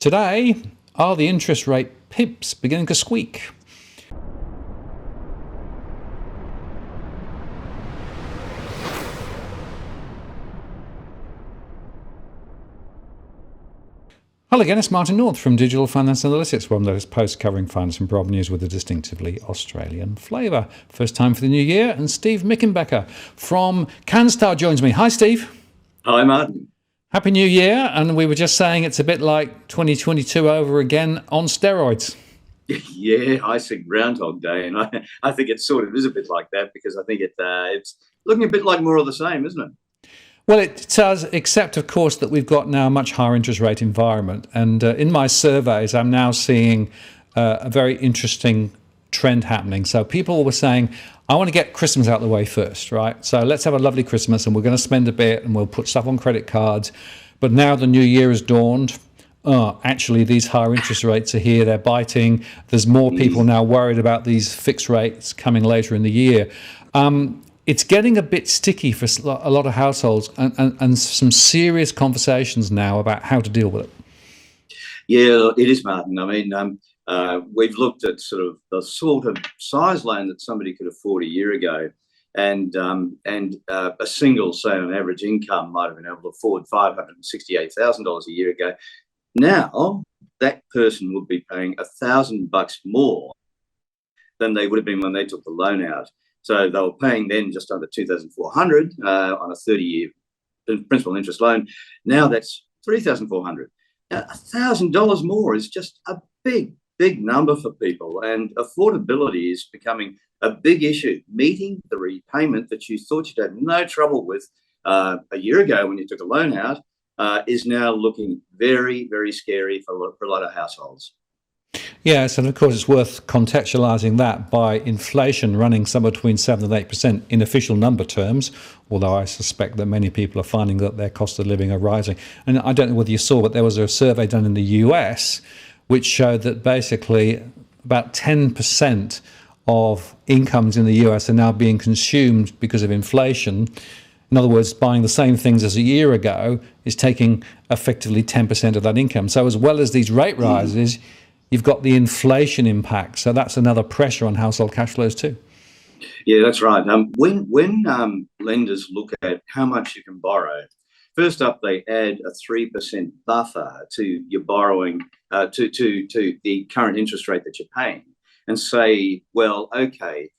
Today, are the interest rate pips beginning to squeak? Hello again, it's Martin North from Digital Finance Analytics, one of those posts covering finance and property news with a distinctively Australian flavour. First time for the new year, and Steve Mickenbecker from Canstar joins me. Hi, Steve. Hi, Martin. Happy New Year, and we were just saying it's a bit like 2022 over again on steroids. Yeah, I think Groundhog Day, and I think it sort of is a bit like that because I think it's looking a bit like more of the same, isn't it? Well, it does, except, of course, that we've got now a much higher interest rate environment. And in my surveys, I'm now seeing a very interesting trend happening. So people were saying, I want to get Christmas out of the way first, right? So let's have a lovely Christmas and we're going to spend a bit and we'll put stuff on credit cards. But now the new year has dawned. Actually, these higher interest rates are here. They're biting. There's more people now worried about these fixed rates coming later in the year. It's getting a bit sticky for a lot of households and some serious conversations now about how to deal with it. Yeah, it is, Martin. I mean, we've looked at the sort of size loan that somebody could afford a year ago, and a single, say, on average income might have been able to afford $568,000 a year ago. Now that person would be paying $1,000 more than they would have been when they took the loan out. So they were paying then just under $2,400 on a 30-year principal interest loan. Now that's $3,400. Now, $1,000 more is just a big number for people, and affordability is becoming a big issue. Meeting the repayment that you thought you'd have no trouble with a year ago when you took a loan out is now looking very, very scary for a lot of households. Yes, and of course it's worth contextualising that by inflation running somewhere between 7 and 8% in official number terms, although I suspect that many people are finding that their cost of living are rising. And I don't know whether you saw, but there was a survey done in the US which showed that basically about 10% of incomes in the US are now being consumed because of inflation. In other words, buying the same things as a year ago is taking effectively 10% of that income. So as well as these rate rises, you've got the inflation impact. So that's another pressure on household cash flows too. Yeah, that's right. When lenders look at how much you can borrow, first up, they add a 3% buffer to your borrowing, to the current interest rate that you're paying, and say, well, okay,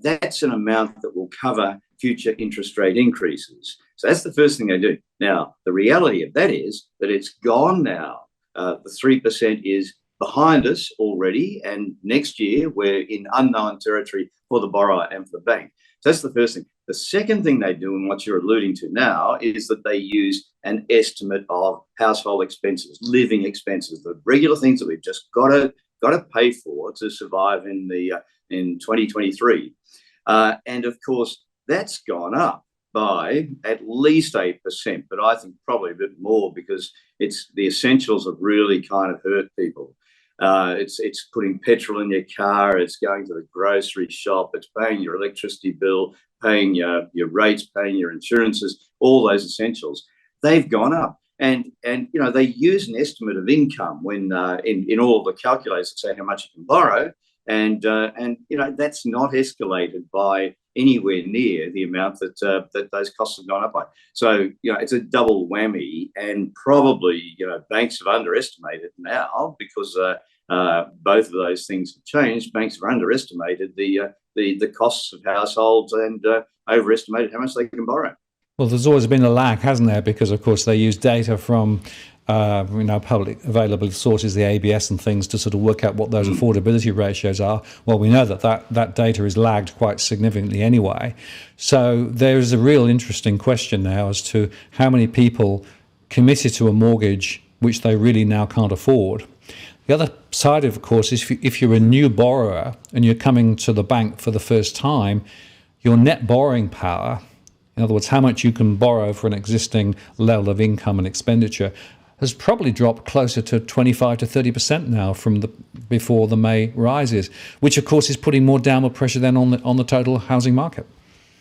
that's an amount that will cover future interest rate increases. So that's the first thing they do. Now, the reality of that is that it's gone now. The 3% is behind us already, and next year we're in unknown territory for the borrower and for the bank. So that's the first thing. The second thing they do, and what you're alluding to now, is that they use an estimate of household expenses, living expenses, the regular things that we've just got to pay for to survive in 2023. And of course, that's gone up by at least 8%, but I think probably a bit more because it's the essentials have really kind of hurt people. It's putting petrol in your car, it's going to the grocery shop, it's paying your electricity bill, paying your rates, paying your insurances, all those essentials. They've gone up. And you know, they use an estimate of income when in all of the calculators that say how much you can borrow, and you know, that's not escalated by anywhere near the amount that those costs have gone up by. So you know, it's a double whammy, and probably, you know, banks have underestimated now because both of those things have changed. Banks have underestimated the costs of households and overestimated how much they can borrow. Well, there's always been a lag, hasn't there? Because of course they use data from public available sources, the ABS and things, to sort of work out what those affordability ratios are. Well, we know that data is lagged quite significantly anyway. So there is a real interesting question now as to how many people committed to a mortgage which they really now can't afford. The other side, of course, is if you're a new borrower and you're coming to the bank for the first time, your net borrowing power, in other words, how much you can borrow for an existing level of income and expenditure, has probably dropped closer to 25 to 30% now from before the May rises, which of course is putting more downward pressure then on the total housing market.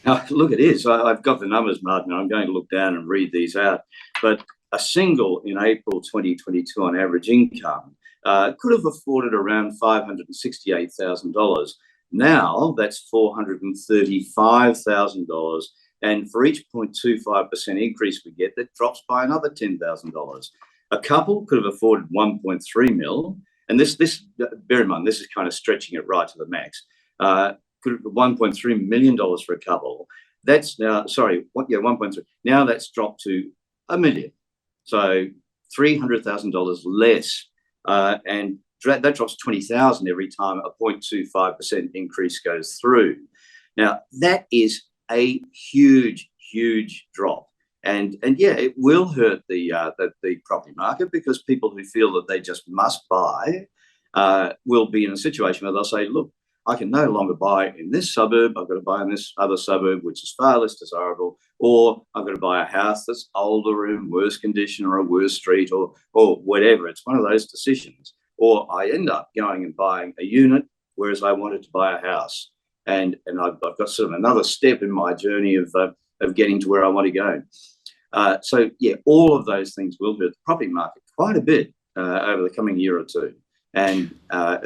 Now, look, it is. I've got the numbers, Martin. I'm going to look down and read these out. But a single in April 2022 on average income could have afforded around $568,000. Now that's $435,000. And for each 0.25% increase we get, that drops by another $10,000. A couple could have afforded 1.3 mil. And this, bear in mind, this is kind of stretching it right to the max. Could have $1.3 million for a couple. That's now, 1.3. Now that's dropped to $1 million. So $300,000 less. And that drops 20,000 every time a 0.25% increase goes through. Now, that is a huge, huge drop. And yeah, it will hurt the property market, because people who feel that they just must buy will be in a situation where they'll say, look, I can no longer buy in this suburb. I've got to buy in this other suburb, which is far less desirable, or I've got to buy a house that's older, in worse condition, or a worse street, or whatever. It's one of those decisions. Or I end up going and buying a unit, whereas I wanted to buy a house. And I've got sort of another step in my journey of getting to where I want to go. So yeah, all of those things will hurt the property market quite a bit over the coming year or two, and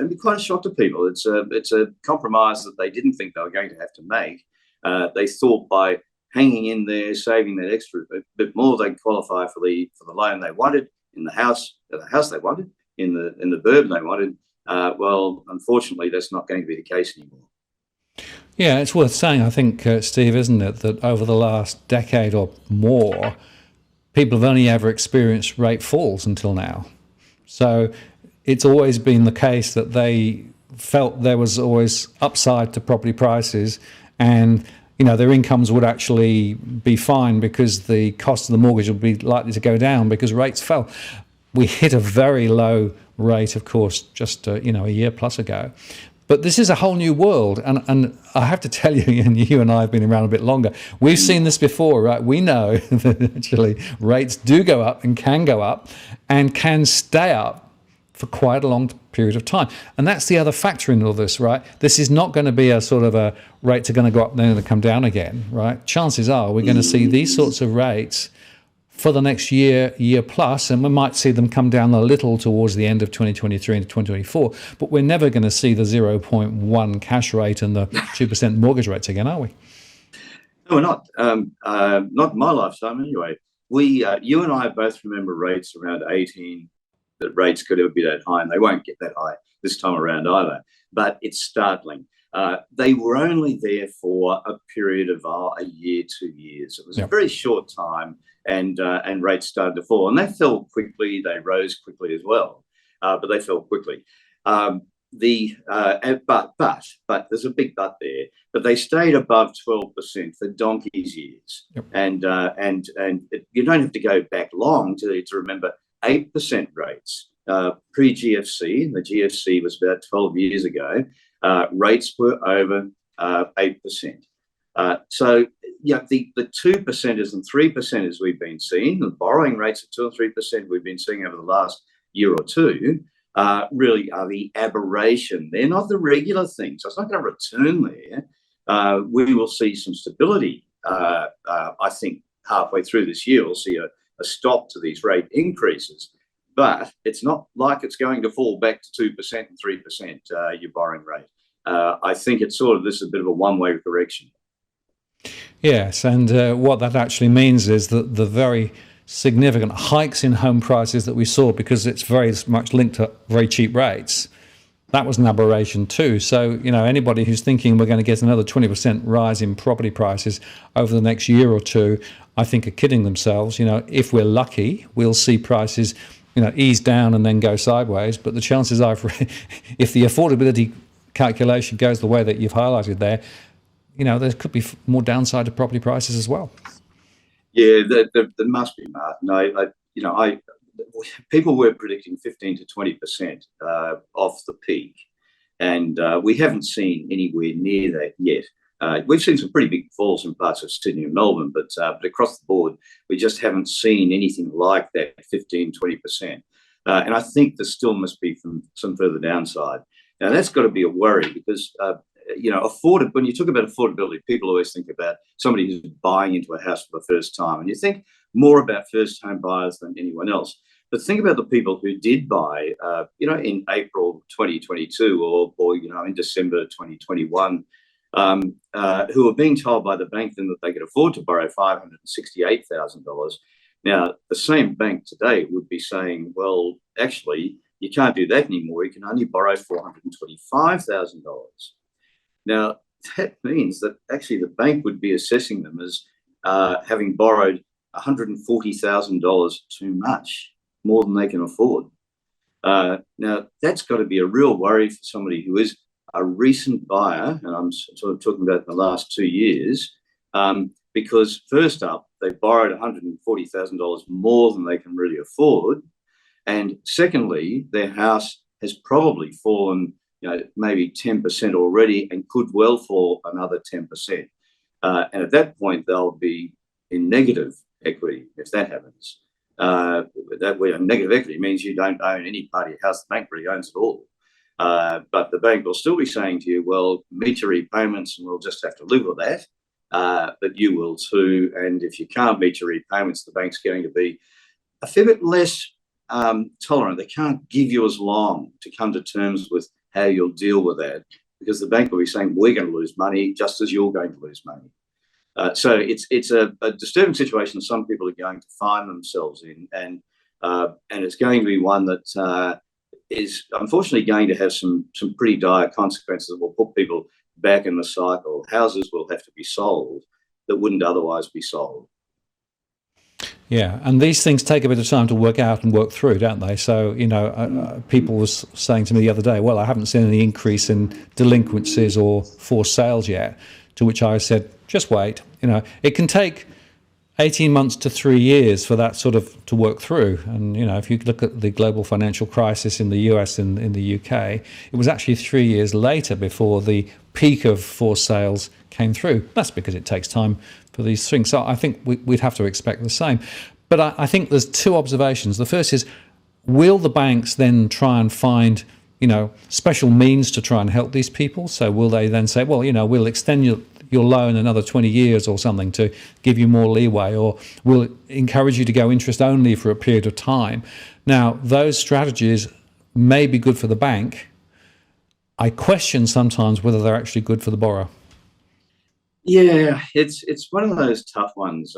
be quite a shock to people. It's a compromise that they didn't think they were going to have to make. They thought by hanging in there, saving that extra bit more, they'd qualify for the loan they wanted in the house they wanted in the burb they wanted. Well, unfortunately, that's not going to be the case anymore. Yeah, it's worth saying, I think, Steve, isn't it, that over the last decade or more, people have only ever experienced rate falls until now. So it's always been the case that they felt there was always upside to property prices, and their incomes would actually be fine because the cost of the mortgage would be likely to go down because rates fell. We hit a very low rate, of course, just a year plus ago. But this is a whole new world, and I have to tell you, and you and I have been around a bit longer, we've seen this before, right? We know that actually rates do go up and can stay up for quite a long period of time. And that's the other factor in all this, right? This is not going to be a sort of a rates are going to go up and then going to come down again, right? Chances are we're going to see these sorts of rates for the next year plus, and we might see them come down a little towards the end of 2023 into 2024, but we're never going to see the 0.1 cash rate and the 2% mortgage rates again, are we? No, we're not. Not in my lifetime anyway. You and I both remember rates around 18, that rates could ever be that high, and they won't get that high this time around either. But it's startling. They were only there for a period of a year, 2 years. It was a very short time, and rates started to fall, and they fell quickly. They rose quickly as well, but they fell quickly. But there's a big but there. But they stayed above 12% for donkey's years, and you don't have to go back long to remember 8% rates pre-GFC, and the GFC was about 12 years ago. Rates were over 8%. So the 2%ers and 3%ers we've been seeing, the borrowing rates of 2 or 3% we've been seeing over the last year or two, really are the aberration. They're not the regular thing. So it's not going to return there. We will see some stability. I think halfway through this year, we'll see a stop to these rate increases. But it's not like it's going to fall back to 2% and 3% your borrowing rate. I think this is a bit of a one-way correction. Yes, and what that actually means is that the very significant hikes in home prices that we saw, because it's very much linked to very cheap rates, that was an aberration too. So, anybody who's thinking we're going to get another 20% rise in property prices over the next year or two, I think are kidding themselves. If we're lucky, we'll see prices ease down and then go sideways. But the chances are, if the affordability calculation goes the way that you've highlighted there, there could be more downside to property prices as well. Yeah, there must be, Martin. People were predicting 15 to 20% off the peak, and we haven't seen anywhere near that yet. We've seen some pretty big falls in parts of Sydney and Melbourne, but across the board, we just haven't seen anything like that 15, 20%. And I think there still must be some further downside. Now, that's got to be a worry because, when you talk about affordability, people always think about somebody who's buying into a house for the first time. And you think, more about first home buyers than anyone else. But think about the people who did buy, in April 2022 or in December 2021, who are being told by the bank then that they could afford to borrow $568,000. Now, the same bank today would be saying, well, actually, you can't do that anymore. You can only borrow $425,000. Now, that means that actually the bank would be assessing them as having borrowed $140,000 too much, more than they can afford. Now, that's got to be a real worry for somebody who is a recent buyer, and I'm sort of talking about the last 2 years, because first up, they borrowed $140,000 more than they can really afford. And secondly, their house has probably fallen, maybe 10% already and could well fall another 10%. And at that point, they'll be in negative equity if that happens. That way, negative equity means you don't own any part of your house. The bank really owns it all. But the bank will still be saying to you, well, meet your repayments and we'll just have to live with that. But you will too. And if you can't meet your repayments, the bank's going to be a fair bit less tolerant. They can't give you as long to come to terms with how you'll deal with that, because the bank will be saying, we're going to lose money just as you're going to lose money. So it's a disturbing situation some people are going to find themselves in, and it's going to be one that is unfortunately going to have some pretty dire consequences that will put people back in the cycle. Houses will have to be sold that wouldn't otherwise be sold. Yeah, and these things take a bit of time to work out and work through, don't they? So, people was saying to me the other day, well, I haven't seen any increase in delinquencies or forced sales yet, to which I said, just wait. It can take 18 months to 3 years for that sort of to work through. And, if you look at the global financial crisis in the US and in the UK, it was actually 3 years later before the peak of forced sales came through. That's because it takes time for these things. So I think we'd have to expect the same. But I think there's two observations. The first is, will the banks then try and find, special means to try and help these people? So will they then say, well, we'll extend your loan another 20 years or something to give you more leeway, or we'll encourage you to go interest only for a period of time? Now, those strategies may be good for the bank. I question sometimes whether they're actually good for the borrower. Yeah, it's one of those tough ones.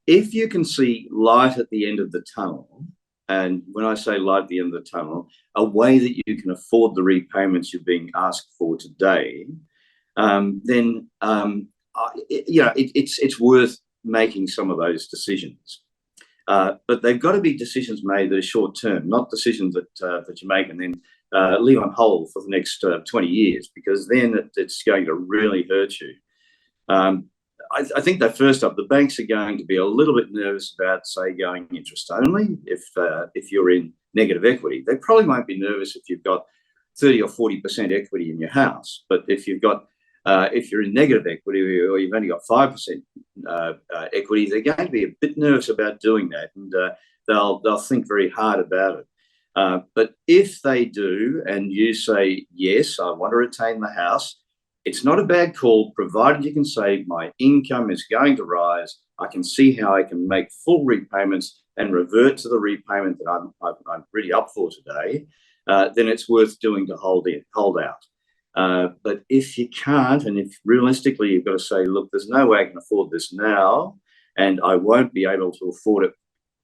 If you can see light at the end of the tunnel, and when I say light at the end of the tunnel, a way that you can afford the repayments you're being asked for today, then it's worth making some of those decisions. But they've got to be decisions made that are short term, not decisions that you make and then leave on hold for the next 20 years, because then it's going to really hurt you. I think that first up, the banks are going to be a little bit nervous about, say, going interest only if you're in negative equity. They probably won't be nervous if you've got 30 or 40% equity in your house. But if you're in negative equity or you've only got 5% equity, they're going to be a bit nervous about doing that, and they'll think very hard about it. But if they do, and you say, yes, I want to retain the house, it's not a bad call, provided you can say, my income is going to rise, I can see how I can make full repayments and revert to the repayment that I'm really up for today, then it's worth doing to hold out. But if you can't, and if realistically you've got to say, look, there's no way I can afford this now, and I won't be able to afford it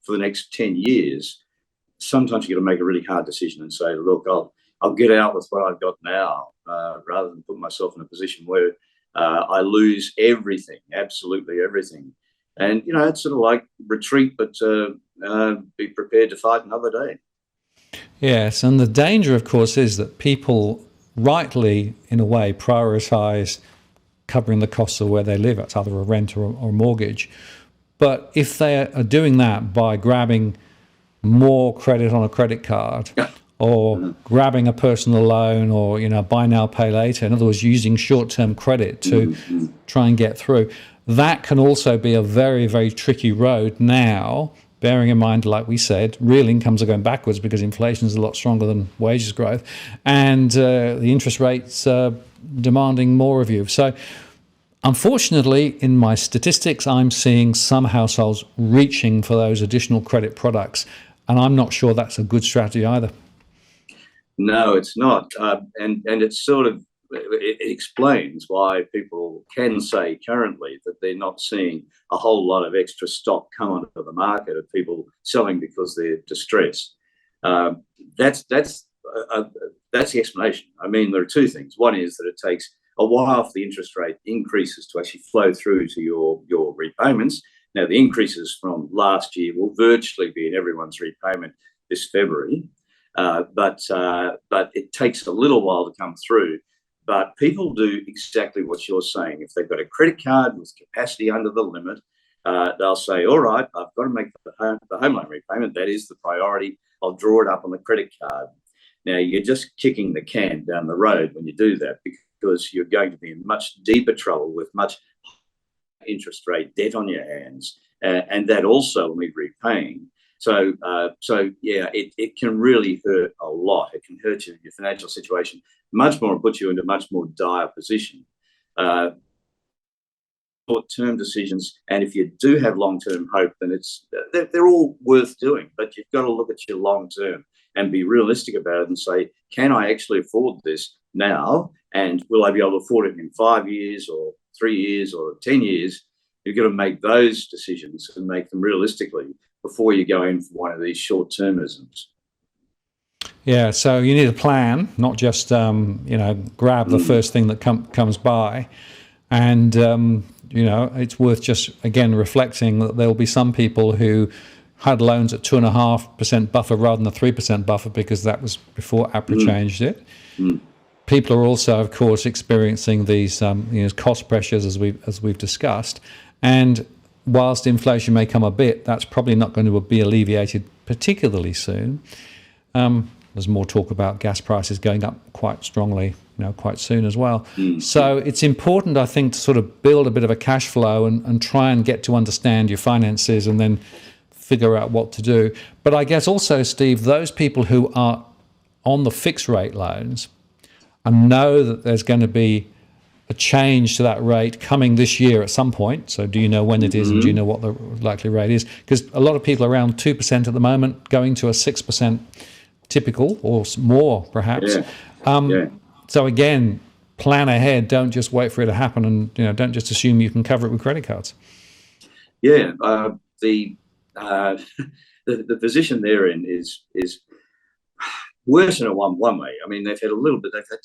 for the next 10 years, sometimes you've got to make a really hard decision and say, look, I'll get out with what I've got now, rather than put myself in a position where I lose everything, absolutely everything. And, it's sort of like retreat, but be prepared to fight another day. Yes, and the danger, of course, is that people rightly, in a way, prioritise covering the costs of where they live. It's either a rent or a mortgage. But if they are doing that by grabbing more credit on a credit card, or grabbing a personal loan, or buy now, pay later, in other words, using short-term credit to try and get through, that can also be a very, very tricky road now, bearing in mind, like we said, real incomes are going backwards because inflation is a lot stronger than wages growth, and the interest rates are demanding more of you. So Unfortunately, in my statistics, I'm seeing some households reaching for those additional credit products, and I'm not sure that's a good strategy either. No, it's not, and it's sort of it explains why people can say currently that they're not seeing a whole lot of extra stock come onto the market of people selling because they're distressed. That's the explanation. I mean, there are two things. One is that it takes a while for the interest rate increases to actually flow through to your repayments. Now, the increases from last year will virtually be in everyone's repayment this February, but it takes a little while to come through. But people do exactly what you're saying. If they've got a credit card with capacity under the limit, they'll say, all right, I've got to make the home loan repayment. That is the priority. I'll draw it up on the credit card. Now, you're just kicking the can down the road when you do that, because you're going to be in much deeper trouble with much interest rate debt on your hands, and that also will need repaying. So yeah, it can really hurt a lot. It can hurt your financial situation much more and put you into a much more dire position. Short-term decisions, and if you do have long-term hope, then they're all worth doing. But you've got to look at your long-term and be realistic about it and say, can I actually afford this now? And will I be able to afford it in 5 years or 3 years or 10 years? You've got to make those decisions and make them realistically before you go in for one of these short-termisms. Yeah, so you need a plan, not just grab the first thing that comes by. And it's worth just again reflecting that there will be some people who had loans at 2.5% buffer rather than a 3% buffer, because that was before APRA changed it. People are also, of course, experiencing these cost pressures as we've discussed, and whilst inflation may come a bit, that's probably not going to be alleviated particularly soon. There's more talk about gas prices going up quite strongly, quite soon as well. So it's important, I think, to sort of build a bit of a cash flow and try and get to understand your finances and then figure out what to do. But I guess also, Steve, those people who are on the fixed rate loans and know that there's going to be a change to that rate coming this year at some point. So do you know when it is, and do you know what the likely rate is? Because a lot of people are around 2% at the moment, going to a 6% typical or more perhaps. So again, plan ahead. Don't just wait for it to happen, and don't just assume you can cover it with credit cards. Yeah, the position they're in is worse in one way. I mean, they've had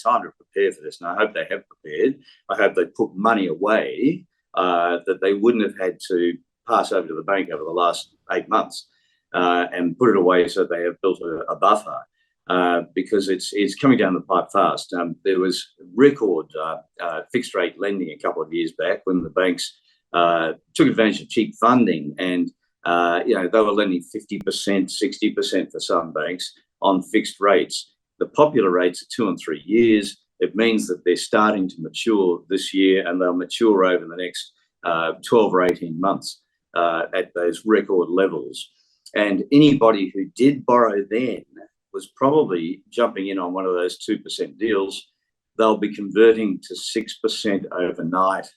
time to prepare for this, and I hope they have prepared. I hope they put money away that they wouldn't have had to pass over to the bank over the last 8 months, and put it away so they have built a buffer, because it's coming down the pipe fast. There was record fixed rate lending a couple of years back when the banks took advantage of cheap funding, and they were lending 50%, 60% for some banks on fixed rates. The popular rates are 2 and 3 years. It means that they're starting to mature this year, and they'll mature over the next 12 or 18 months at those record levels. And anybody who did borrow then was probably jumping in on one of those 2% deals. They'll be converting to 6% overnight.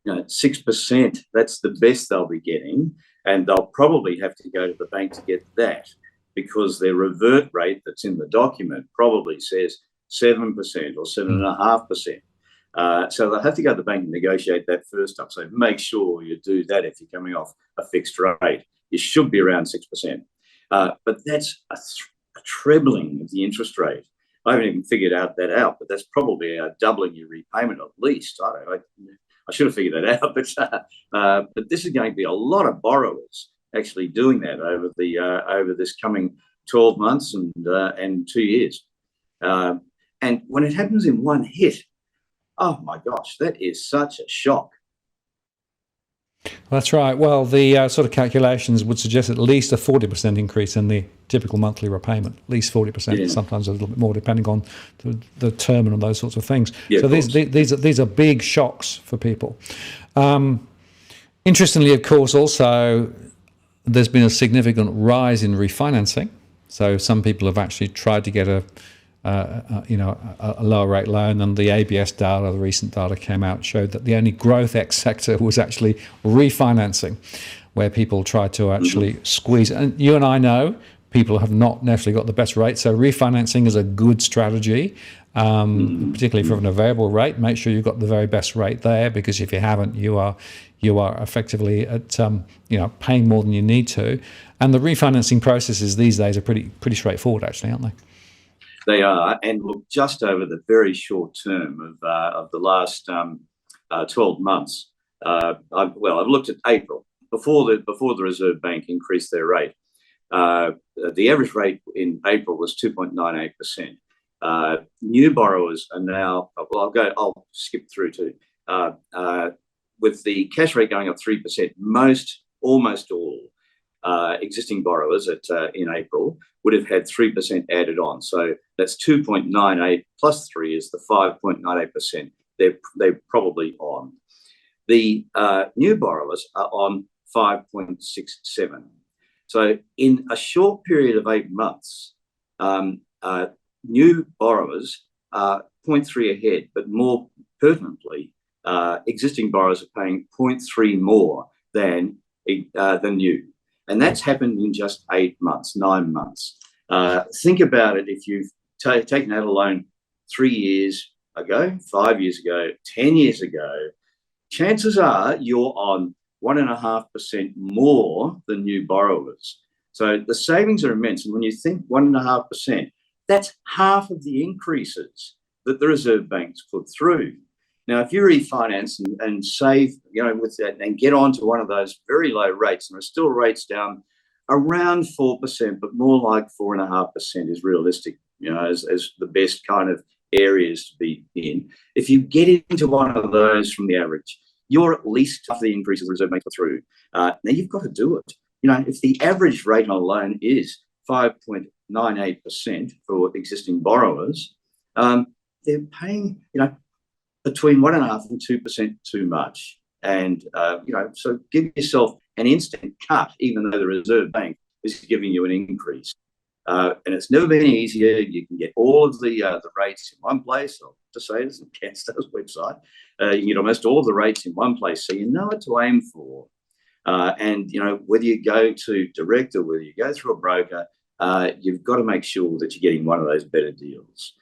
6%, that's the best they'll be getting. And they'll probably have to go to the bank to get that, because their revert rate that's in the document probably says 7% or 7.5%. So they'll have to go to the bank and negotiate that first up. So make sure you do that if you're coming off a fixed rate. You should be around 6%. But that's a trebling of the interest rate. I haven't even figured that out, but that's probably doubling your repayment at least. I should have figured that out, but this is going to be a lot of borrowers actually doing that over this coming 12 months and 2 years. And when it happens in one hit, oh my gosh, that is such a shock. That's right. Well, the sort of calculations would suggest at least a 40% increase in the typical monthly repayment, at least 40%, sometimes a little bit more, depending on the term and those sorts of things. So these are big shocks for people. Interestingly, of course, also, there's been a significant rise in refinancing. So some people have actually tried to get a a lower rate loan. And the ABS data, the recent data came out, showed that the only growth X sector was actually refinancing, where people tried to actually squeeze. And you and I know people have not necessarily got the best rate. So refinancing is a good strategy, particularly from a variable rate. Make sure you've got the very best rate there, because if you haven't, you are effectively at paying more than you need to. And the refinancing processes these days are pretty straightforward, actually, aren't they? They are, and look, just over the very short term of the last 12 months. I've looked at April before the Reserve Bank increased their rate. The average rate in April was 2.98%. New borrowers are now. Well, I'll skip through to with the cash rate going up 3%. Almost all existing borrowers in April would have had 3% added on. So that's 2.98 plus 3 is the 5.98%. They're probably on. The new borrowers are on 5.67. So in a short period of 8 months, new borrowers are 0.3 ahead, but more pertinently, existing borrowers are paying 0.3 more than new. And that's happened in just 8 months, 9 months. Think about it. If you've taken out a loan 3 years ago, 5 years ago, 10 years ago, chances are you're on 1.5% more than new borrowers. So the savings are immense. And when you think 1.5%, that's half of the increases that the Reserve Bank's put through. Now, if you refinance and save, with that and get onto one of those very low rates, and there's still rates down around 4%, but more like 4.5% is realistic, as the best kind of areas to be in. If you get into one of those from the average, you're at least half the increases the Reserve Bank put through. Now you've got to do it. If the average rate on a loan is 5.98% for existing borrowers, they're paying, between 1.5% and 2% too much. And, so give yourself an instant cut, even though the Reserve Bank is giving you an increase. And it's never been easier. You can get all of the rates in one place. I'll just say this on Canstar's website. You can get almost all of the rates in one place, so you know what to aim for. And whether you go to direct or whether you go through a broker, you've got to make sure that you're getting one of those better deals.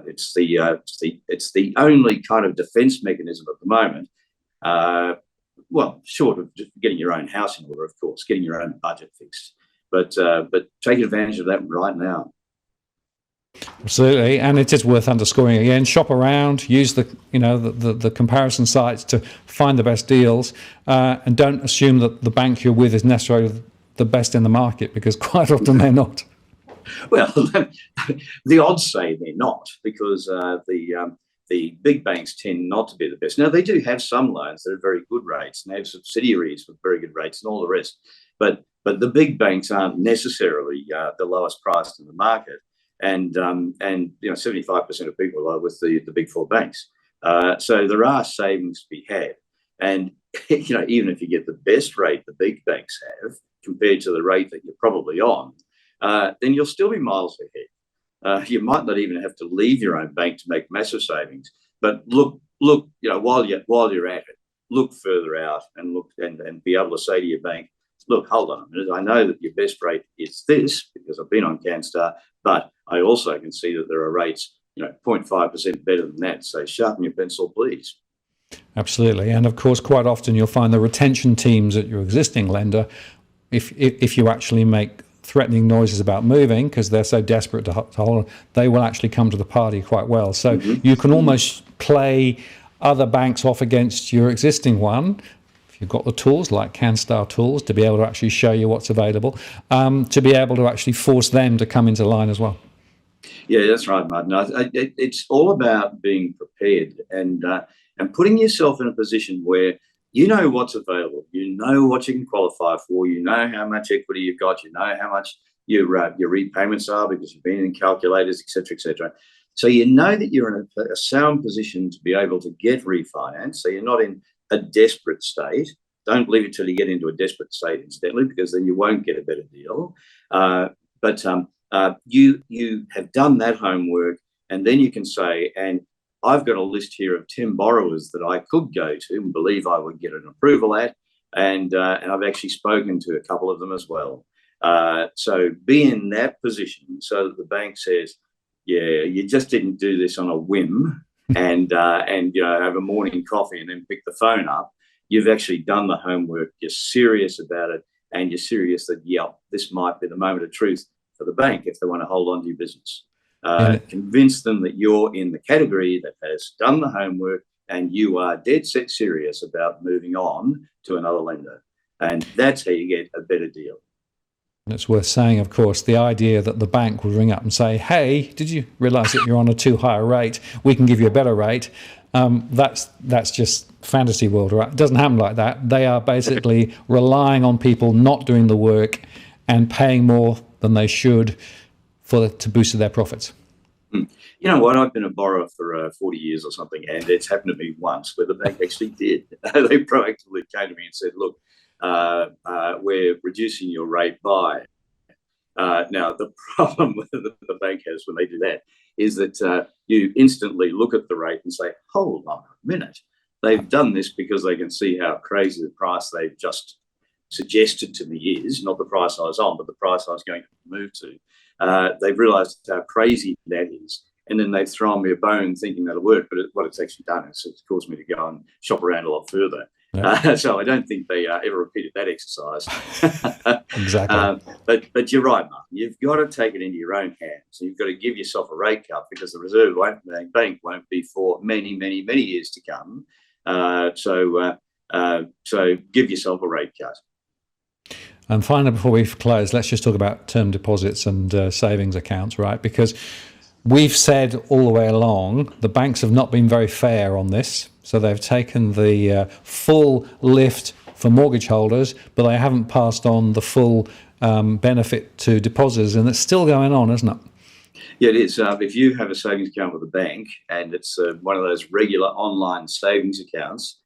It's the only kind of defence mechanism at the moment. Short of just getting your own house in order, of course, getting your own budget fixed. But taking advantage of that right now. Absolutely, and it is worth underscoring again. Shop around, use the comparison sites to find the best deals, and don't assume that the bank you're with is necessarily the best in the market, because quite often they're not. Well, the odds say they're not, because the big banks tend not to be the best. Now, they do have some loans that are very good rates, and they have subsidiaries with very good rates and all the rest. But the big banks aren't necessarily the lowest priced in the market. And 75% of people are with the big four banks. So there are savings to be had. And, even if you get the best rate the big banks have compared to the rate that you're probably on, then you'll still be miles ahead. You might not even have to leave your own bank to make massive savings. But look, while you're at it, look further out and look and be able to say to your bank, look, hold on a minute. I know that your best rate is this because I've been on Canstar, but I also can see that there are rates, 0.5% better than that. So sharpen your pencil, please. Absolutely. And of course, quite often you'll find the retention teams at your existing lender, if you actually make threatening noises about moving because they're so desperate to hold on, they will actually come to the party quite well. So you can almost play other banks off against your existing one. You've got the tools like Canstar tools to be able to actually show you what's available, to be able to actually force them to come into line as well. Yeah, that's right, Martin. It's all about being prepared and putting yourself in a position where you know what's available, you know what you can qualify for, you know how much equity you've got, you know how much your repayments are because you've been in calculators, etc., etc. So you know that you're in a sound position to be able to get refinance. So you're not in a desperate state. Don't leave it till you get into a desperate state, incidentally, because then you won't get a better deal. But You have done that homework, and then you can say, and I've got a list here of 10 borrowers that I could go to and believe I would get an approval at, and I've actually spoken to a couple of them as well. So be in that position so that the bank says, yeah, you just didn't do this on a whim and have a morning coffee and then pick the phone up. You've actually done the homework. You're serious about it, and you're serious that, this might be the moment of truth for the bank if they want to hold on to your business. Convince them that you're in the category that has done the homework and you are dead set serious about moving on to another lender. And that's how you get a better deal. And it's worth saying, of course, the idea that the bank would ring up and say, hey, did you realise that you're on a too high a rate? We can give you a better rate. That's just fantasy world, right? It doesn't happen like that. They are basically relying on people not doing the work and paying more than they should to boost their profits. You know what? I've been a borrower for 40 years or something, and it's happened to me once where the bank actually did. They proactively came to me and said, look, we're reducing your rate by. Now, the problem that the bank has when they do that is that you instantly look at the rate and say, hold on a minute. They've done this because they can see how crazy the price they've just suggested to me is, not the price I was on, but the price I was going to move to. They've realised how crazy that is. And then they've thrown me a bone thinking that'll work. But what it's actually done is it's caused me to go and shop around a lot further. Yeah. So I don't think they ever repeated that exercise. Exactly. But you're right, Mark. You've got to take it into your own hands. You've got to give yourself a rate cut because the Reserve Bank won't be for many, many, many years to come. So give yourself a rate cut. And finally, before we close, let's just talk about term deposits and savings accounts, right? Because we've said all the way along, the banks have not been very fair on this. So they've taken the full lift for mortgage holders, but they haven't passed on the full benefit to depositors. And it's still going on, isn't it? Yeah, it is. If you have a savings account with a bank and it's one of those regular online savings accounts,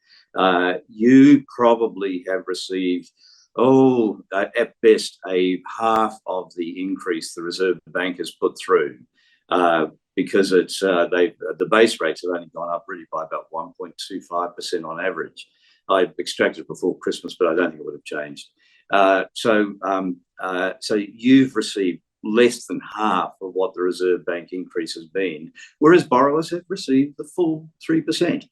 you probably have received at best a half of the increase the Reserve Bank has put through, because it's the base rates have only gone up really by about 1.25% on average. I extracted it before Christmas, but I don't think it would have changed. So you've received less than half of what the Reserve Bank increase has been, whereas borrowers have received the full 3%.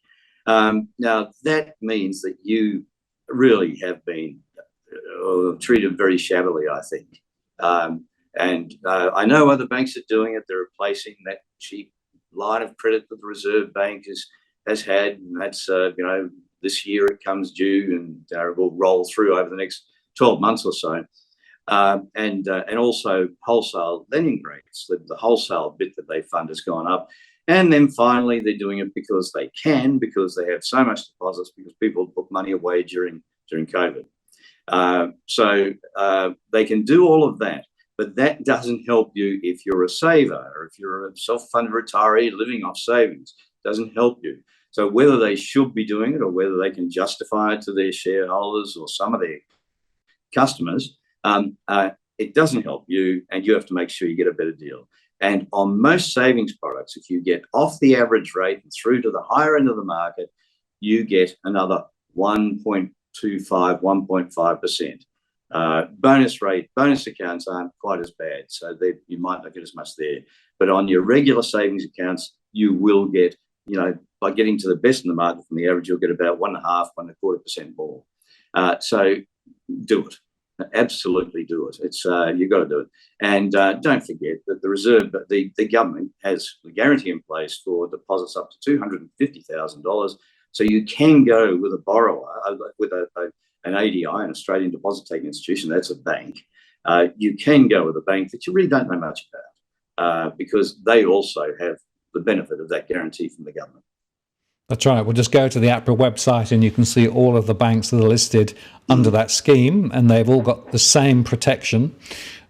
Now that means that you really have been treated very shabbily, I think. And I know other banks are doing it. They're replacing that cheap line of credit that the Reserve Bank has had. And that's, this year it comes due and will roll through over the next 12 months or so. And also wholesale lending rates. The wholesale bit that they fund has gone up. And then finally, they're doing it because they can, because they have so much deposits, because people put money away during COVID. So they can do all of that, but that doesn't help you if you're a saver or if you're a self-funded retiree living off savings. It doesn't help you. So whether they should be doing it or whether they can justify it to their shareholders or some of their customers, it doesn't help you, and you have to make sure you get a better deal. And on most savings products, if you get off the average rate and through to the higher end of the market, you get another 1.25, 1.5%. Bonus accounts aren't quite as bad, so you might not get as much there. But on your regular savings accounts, you will get, by getting to the best in the market from the average, you'll get about 1.5%, 1.25% more. So do it. Absolutely do it. It's you've got to do it. And don't forget that the government has the guarantee in place for deposits up to $250,000. So you can go with a borrower, with an ADI, an Australian Deposit Taking Institution, that's a bank. You can go with a bank that you really don't know much about, because they also have the benefit of that guarantee from the government. That's right. We'll just go to the APRA website and you can see all of the banks that are listed under that scheme, and they've all got the same protection,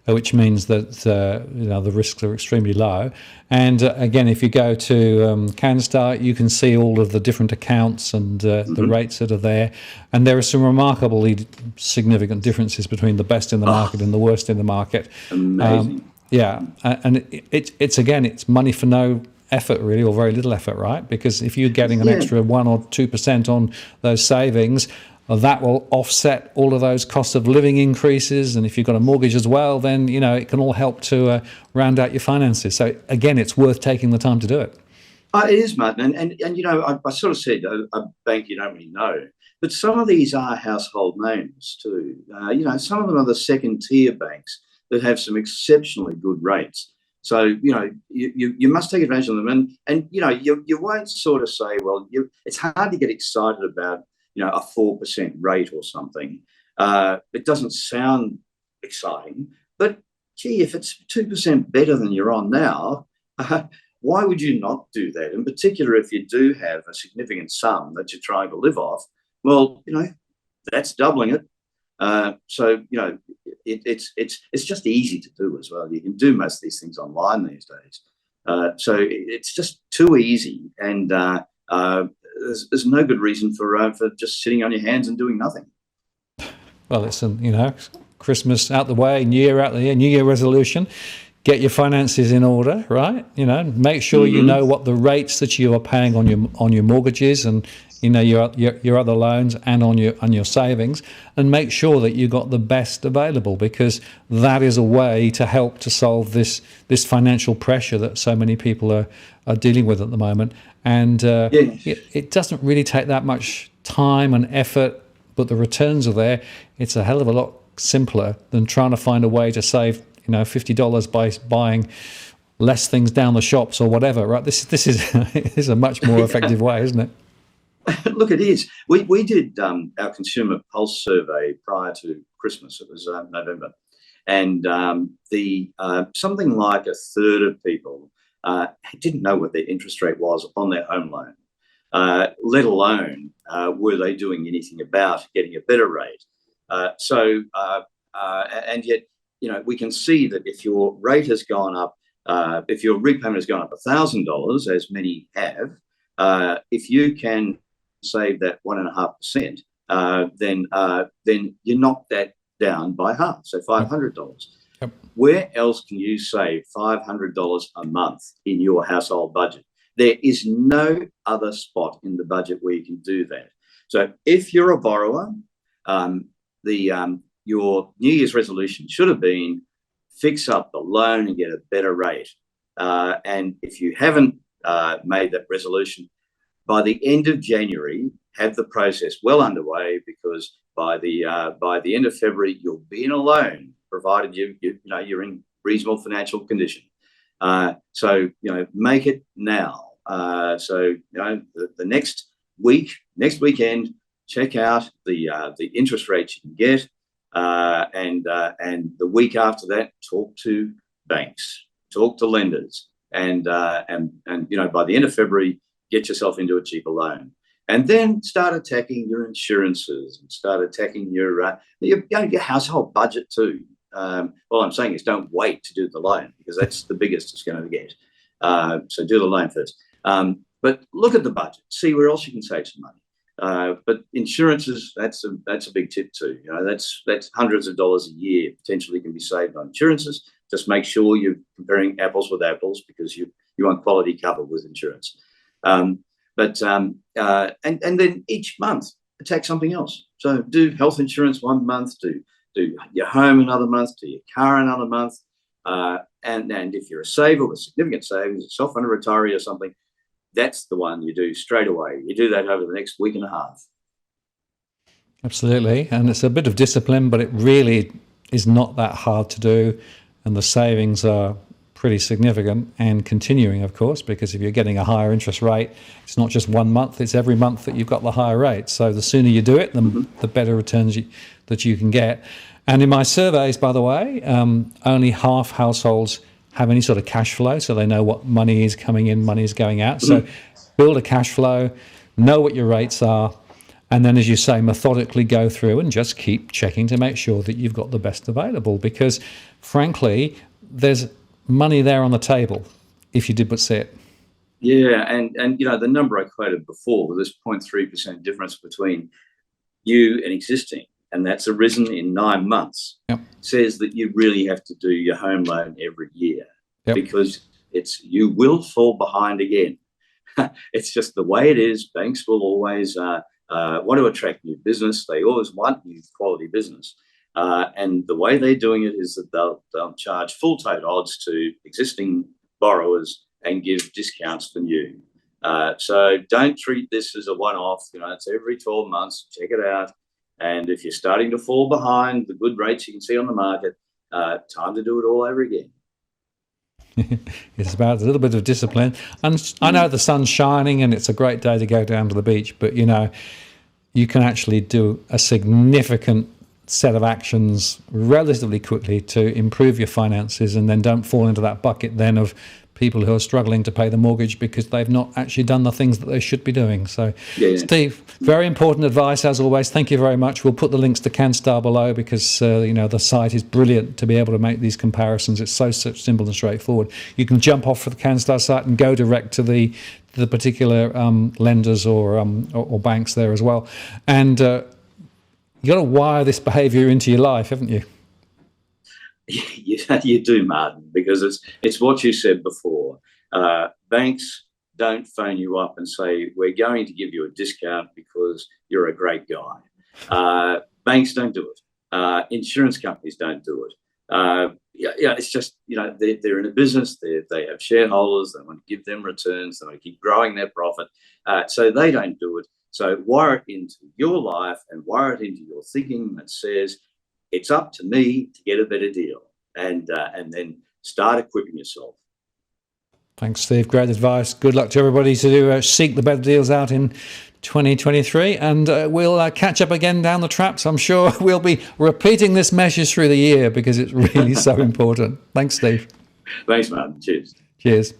which means that the risks are extremely low. And again, if you go to Canstar, you can see all of the different accounts and the rates that are there. And there are some remarkably significant differences between the best in the market and the worst in the market. Amazing. Yeah, and it's again, it's money for no effort really, or very little effort, right? Because if you're getting an Yeah. extra 1 or 2% on those savings, that will offset all of those cost of living increases. And if you've got a mortgage as well, then it can all help to round out your finances. So again, it's worth taking the time to do it. It is, Martin. And I sort of said a bank you don't really know, but some of these are household names too. Some of them are the second tier banks that have some exceptionally good rates. So, you must take advantage of them. And you won't sort of say, well, it's hard to get excited about, a 4% rate or something. It doesn't sound exciting, but gee, if it's 2% better than you're on now, why would you not do that? In particular, if you do have a significant sum that you're trying to live off, well, that's doubling it. It's just easy to do as well. You can do most of these things online these days. So it's just too easy, and there's no good reason for just sitting on your hands and doing nothing. Well, it's Christmas out the way, New Year out the way, New Year resolution. Get your finances in order, right? Make sure you know what the rates that you are paying on your mortgages and your other loans and on your savings, and make sure that you got the best available, because that is a way to help to solve this financial pressure that so many people are dealing with at the moment. And it doesn't really take that much time and effort, but the returns are there. It's a hell of a lot simpler than trying to find a way to save $50 by buying less things down the shops or whatever, right? This is a much more effective way, isn't it? Look, it is. We did our consumer pulse survey prior to Christmas. It was November, and something like a third of people didn't know what their interest rate was on their home loan, let alone were they doing anything about getting a better rate. And yet, we can see that if your rate has gone up, if your repayment has gone up $1,000, as many have, if you can save that 1.5%, then you knock that down by half, so $500. Yep. Where else can you save $500 a month in your household budget? There is no other spot in the budget where you can do that. So if you're a borrower, your New Year's resolution should have been fix up the loan and get a better rate. And if you haven't made that resolution, by the end of January, have the process well underway, because by the end of February, you'll be in a loan, provided you're in reasonable financial condition. So make it now. The next weekend, check out the interest rates you can get, and the week after that, talk to banks, talk to lenders, and by the end of February, get yourself into a cheaper loan, and then start attacking your insurances and start attacking your household budget too. All I'm saying is don't wait to do the loan, because that's the biggest it's going to get. So do the loan first. But look at the budget, see where else you can save some money. But insurances, that's a big tip too. That's hundreds of dollars a year potentially can be saved on insurances. Just make sure you're comparing apples with apples, because you want quality cover with insurance. And then each month attack something else. So do health insurance one month, do your home another month, do your car another month, and if you're a saver with significant savings, a self-funded retiree or something, that's the one you do straight away. You do that over the next week and a half. Absolutely, and it's a bit of discipline, but it really is not that hard to do, and the savings are pretty significant and continuing, of course, because if you're getting a higher interest rate, it's not just 1 month, it's every month that you've got the higher rate. So the sooner you do it, the better returns that you can get. And in my surveys, by the way, only half households have any sort of cash flow, so they know what money is coming in, money is going out. So build a cash flow, know what your rates are, and then, as you say, methodically go through and just keep checking to make sure that you've got the best available, because frankly, there's money there on the table if you did but see it. Yeah, and the number I quoted before, this 0.3% difference between you and existing, and that's arisen in 9 months, Yep. says that you really have to do your home loan every year, Yep. because you will fall behind again. It's just the way it is. Banks will always want to attract new business. They always want new quality business. And the way they're doing it is that they'll charge full tote odds to existing borrowers and give discounts for new. So don't treat this as a one-off. It's every 12 months. Check it out. And if you're starting to fall behind the good rates you can see on the market, time to do it all over again. It's about a little bit of discipline. And I know the sun's shining and it's a great day to go down to the beach, but you can actually do a significant set of actions relatively quickly to improve your finances, and then don't fall into that bucket then of people who are struggling to pay the mortgage because they've not actually done the things that they should be doing. So, yeah. Steve, very important advice as always. Thank you very much. We'll put the links to Canstar below because the site is brilliant to be able to make these comparisons. It's so simple and straightforward. You can jump off of the Canstar site and go direct to the particular lenders or banks there as well. And you got to wire this behaviour into your life, haven't you? You do, Martin, because it's what you said before. Banks don't phone you up and say, we're going to give you a discount because you're a great guy. Banks don't do it. Insurance companies don't do it. It's just, they're in a business. They have shareholders. They want to give them returns. They want to keep growing their profit. So they don't do it. So wire it into your life and wire it into your thinking that says, it's up to me to get a better deal, and then start equipping yourself. Thanks, Steve. Great advice. Good luck to everybody to seek the better deals out in 2023, and we'll catch up again down the traps. I'm sure we'll be repeating this message through the year because it's really so important. Thanks, Steve. Thanks, Martin. Cheers. Cheers.